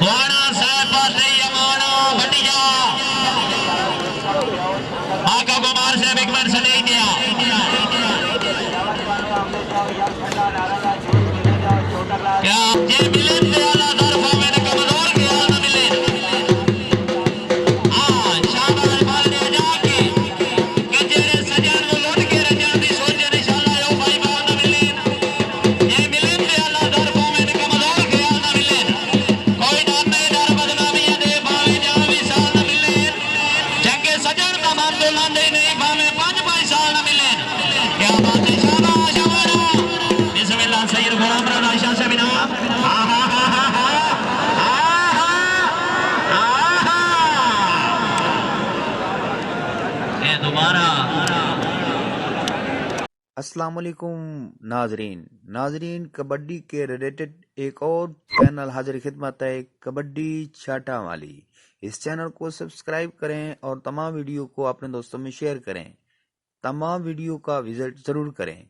वाणा साहब पासे यमाना भटिया आका कुमार साहब एक बार सने दिया क्या ये मिलन से आला दरफा में कमजोर के आला मिलन हां शाबाश मारने जाके कि जेरे सजन वो लौट के रजा दी सोचे इंशाल्लाह यो भाई बात मिलन ये मिलन से आला दरफा में कमजोर के आला मिलन कोई नाम में डर बदनामी दे भावे जा भी साल मिलन जंगे सजन का मान तो लांदे नहीं भावे 5 पैसा न मिलन क्या बात है शाबाश हमारा बिस्मिल्लाह सैयद गुलाम रजा शाह से बिना अस्सलाम वालेकुम नाजरीन कबड्डी के रिलेटेड एक और चैनल हाजिर खिदमत है कबड्डी छाटा वाली। इस चैनल को सब्सक्राइब करें और तमाम वीडियो को अपने दोस्तों में शेयर करें। तमाम वीडियो का विजिट जरूर करें।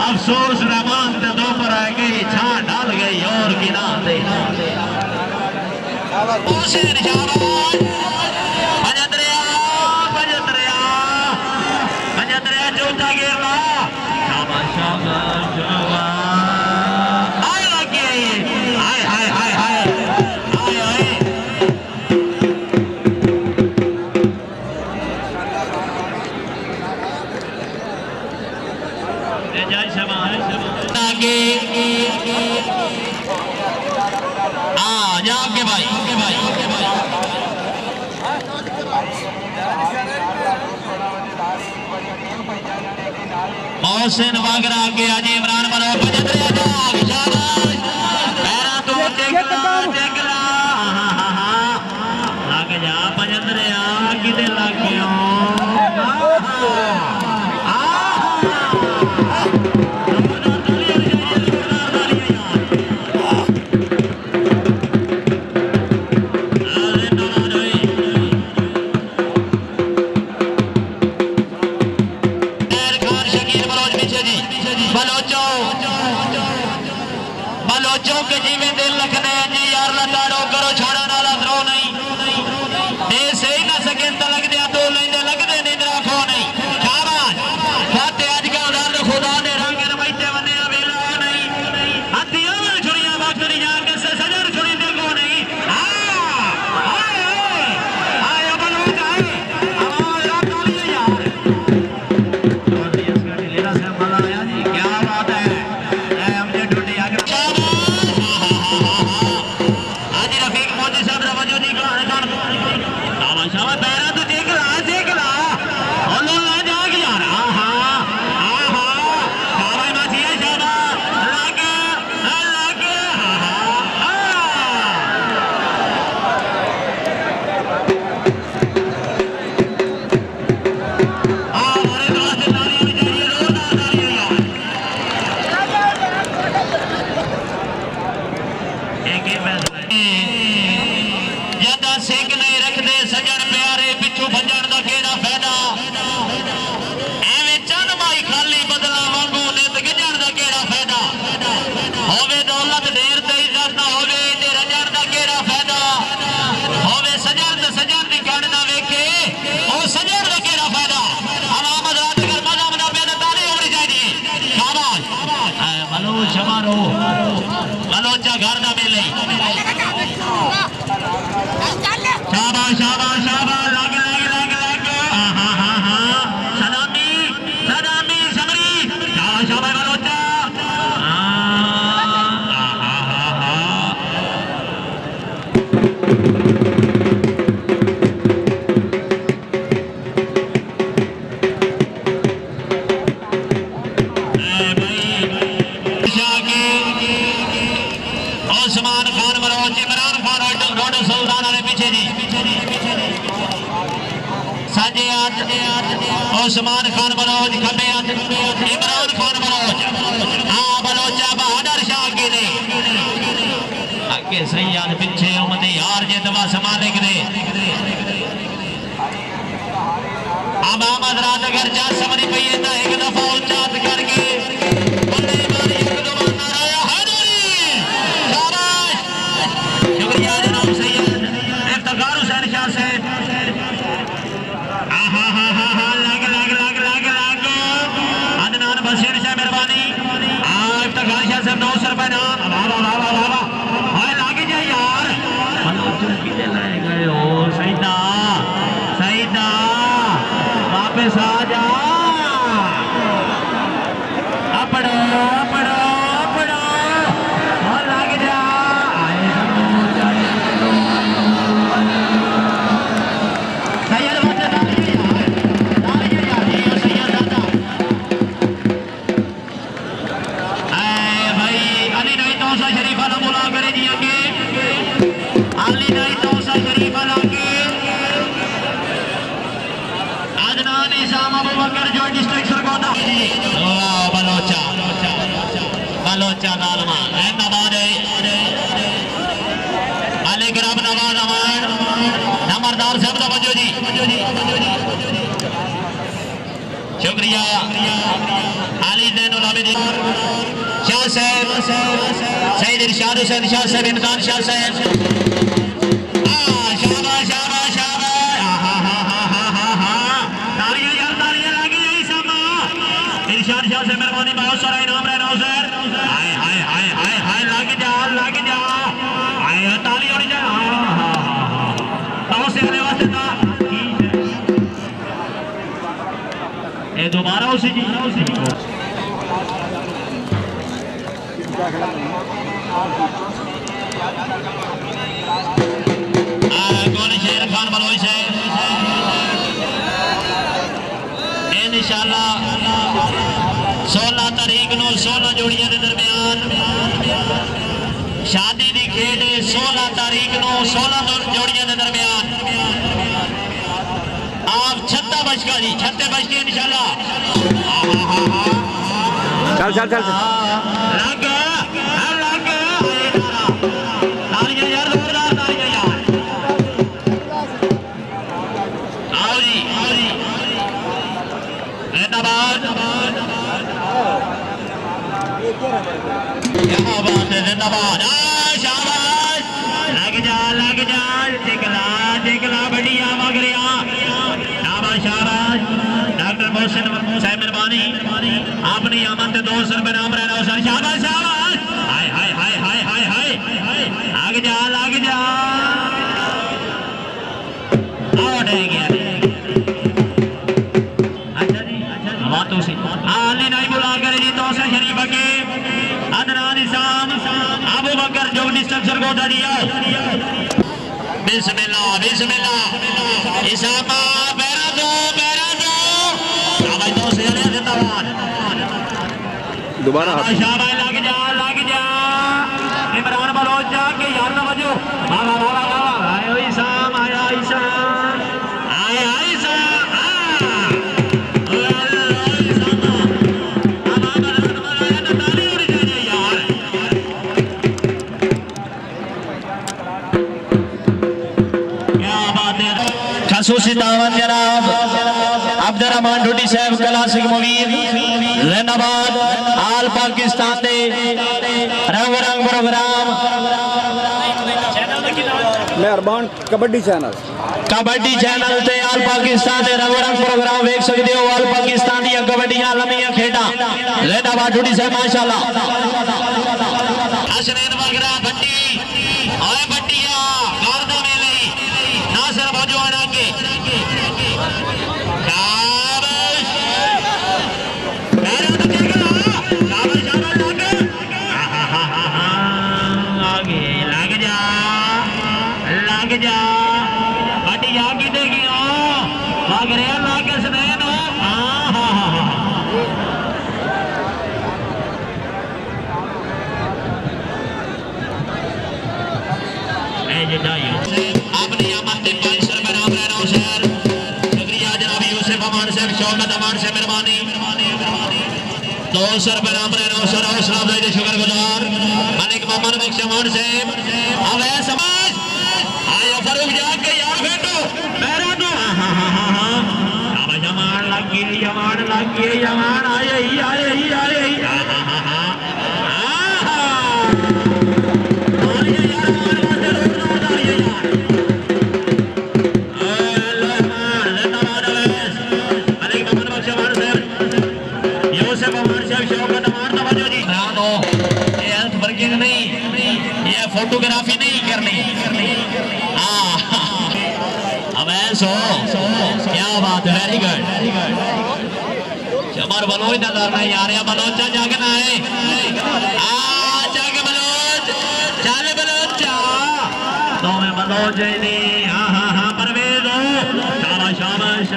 अफसोस रहमान ते दो पर आ गई छां डाल गई और किनारे हुसैन शाबाश पंजतरिया चौथा गेरला शाबाश शाबाश शाबाश आए लगे हाय हाय हाय हाय हाय हाय जय शाबाश आगे जाके भाई मोहसिन वागरा के आज इमरान बनो पंजतरिया जाग शाबाश पैरा तो टेकला लग जा पंजतरिया किते लग गयो बलोचों के जीवे दिल रखने जी यार लताड़ो करो छोड़ा नाला थ्रो नहीं दे सही ना सके तो लग दिया तो लेंदे लग दे नहीं रखो नहीं शाबाश खाते आज का उदाहरण खुदा ने रंग ने बैठे बने अवेला नहीं हथियार छुड़ियां बाकरी जाके से सजर छुड़ी देखो नहीं हां हाय हाय बलोच आए आवाज रात डाली यार और दिया गाड़ी लेना से मजा आया जी क्या बात है हमने ढूंढी आगे शाबाश पैरा तो देख ला और लो ना जाग यार आहा आहा शाबाश मासिया शाबाश लगे हमारे दोस्त तालियां बजाइए जोरदार तालियां एक ही फैसला ज्यादा सेक नहीं रखते सजन प्यारे पिछू भजन का केड़ा फायदा एवें चंद माई खाली बदला वांगू नित गिजण का केड़ा फायदा होवे दौलत ढेर ते इज्जत ना होवे ते रजण का केड़ा फायदा होवे सजन ते सजन दी गण ना वेखे ओ सजन का केड़ा फायदा आवाम हजरात अगर मजा मना पे ते ताली होनी चाहिए शाबाश बलोच हमारो बलोचा घर दा मिले शाबाश शाबाश शाबाश लग हां हां हां सलामी समरी शाबाश शाबाश बलोचा उस्मान खान मरोज इमरान खान रोड सुल्तान वाले पीछे जी साजे हाथ उस्मान खान मरोज खबे हाथ इमरान खान मरोज हाँ बलोचा बहादुर शाह के ने आगे सही याद पीछे उमते यार जे दवा समालिक दे अब आमद रात अगर जा समरी पई है एक दफा उच्चात करके बल्ले मारी एक दो बार नारा हैदरी शाबाश शुक्रिया जनाब सैयद इफ्तिखार हुसैन शाह से आहा हा हा हा लग लग लग लग लग अदनान बशीर शाह मेहरबानी इफ्तिखार शाह से 200 रुपए ना वाह वाह वाह वाह वाह हाय लागे जा यार मनो चुकी ले गए ओ सईदा सईदा वापस आ जा अपड़ो अपड़ो अपड़ो और लग जा सैयद बच्चे तालियां यार ये सैयद दादा भाई अली नहीं तो सा शरीफा ना बुला करे जी आगे अली नहीं तो सा शरीफा लागे अदनान इसाम अबू बकर जो डिस्ट्रिक्ट सरगोदा वाह बलोचा बलोचा नालमा नवाज अली ग्राम नवाज अमान नंबरदार साहब का बजो जी शुक्रिया अली ज़ैनुल आबिदीन शाह साहब सईद इरशाद हुसैन शाह साहब इमरान शाह साहब शाबाश शाबाश शाबाश तालियां यार तालियां लगी यही समा इरशाद शाह से मेहरबानी बहुत सारा इनाम रहना सर हाय हाय हाय हाय हाय लग जा हाय ताली होनी चाहिए तो से आने वास्ते था ये दोबारा उसी जी कौन शेर खान बलोच है इंशाअल्लाह 16 तारीख नो 16 जोड़ियां के दरमियान शादी की खेड 16 तारीख नो 16 जोड़ियां के दरमियान आप 36 बजका जी 36 बजके इंशाअल्लाह चल चल चल लग तालियां यार जोरदार तालियां यार आओ जी जिंदाबाद क्या बात है जिंदाबाद शाबाश लग जा टिकला बढ़िया मगरिया शाबाश शाबाश डॉक्टर मोहसिन साहब मेहरबानी अपनी आमद 200 रुपए नाम रहना सर शाबाश शाबाश हाय हाय हाय हाय हाय हाय लग जा आउट है गया बातों से आली नहीं बुला करे जी तो से शरीफ के अदनान इसाम अबू बकर जो डिस्ट्रिक्ट को दिया बिस्मिल्लाह इसामा पैरा दो शाबाश तो से जिंदाबाद दोबारा शाबाश लग जा इमरान बलोच के यार ना बजो वाह आयो इसाम आया इसाम खसूसी दावत जनाब अब्दुर्रहमान ढूडी साहब क्लासिक मुवीर जिंदाबाद आल पाकिस्तान दे रंग प्रोग्राम मेहरबान कबड्डी चैनल ते आल पाकिस्तान दे रंग प्रोग्राम देख सकते हो आल पाकिस्तान दी कबड्डियां लम्मियां खेडां जिंदाबाद ढूडी साहब माशाल्लाह हसनैन वगैरह बट्टी ओए बट्टिया गारदा मेले नासिर भजवाना के शाबाश मेरा तो देखना शाबाश आगे लग जा बट्टिया की देखी लग रहा लाग हसनैन अपनी आमद 500 रुपए नाम रहना शहर शुक्रिया जनाब यूसुफ अमान साहब शौकत अमान से मेहरबानी 200 रुपए नाम रहना सर शुक्रगुजार मलिक मोहम्मद बख्शमान साहब अवे समाज आयो फरूक जाके यार बेटो मेरा तो अब जमान लगी जमान आए फोटोग्राफी नहीं करनी क्या बात है वेरी गुड चमर बलोच नजर नहीं आ रहा बलोचा जागना है जाके बलोच चल बलोचा तो मैं बलोच नहीं हाँ परवेज हो शाबाश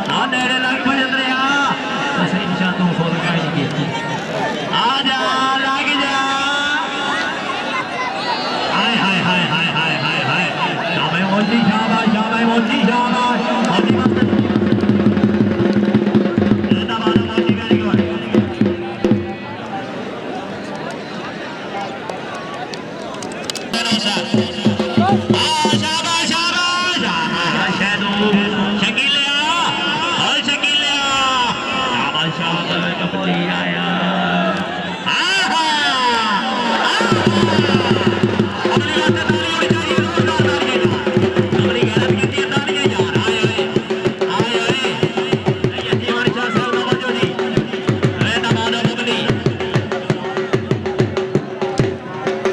हाँ नेड़े लग भजन रहा सही निशा तू फोन लगाएगी आजा लग जा मोदी शाबाश मोदी शाबाश मोदी वेरी गुड शाबाश शकीलिया शाबाश कपड़ी आया अपनी बात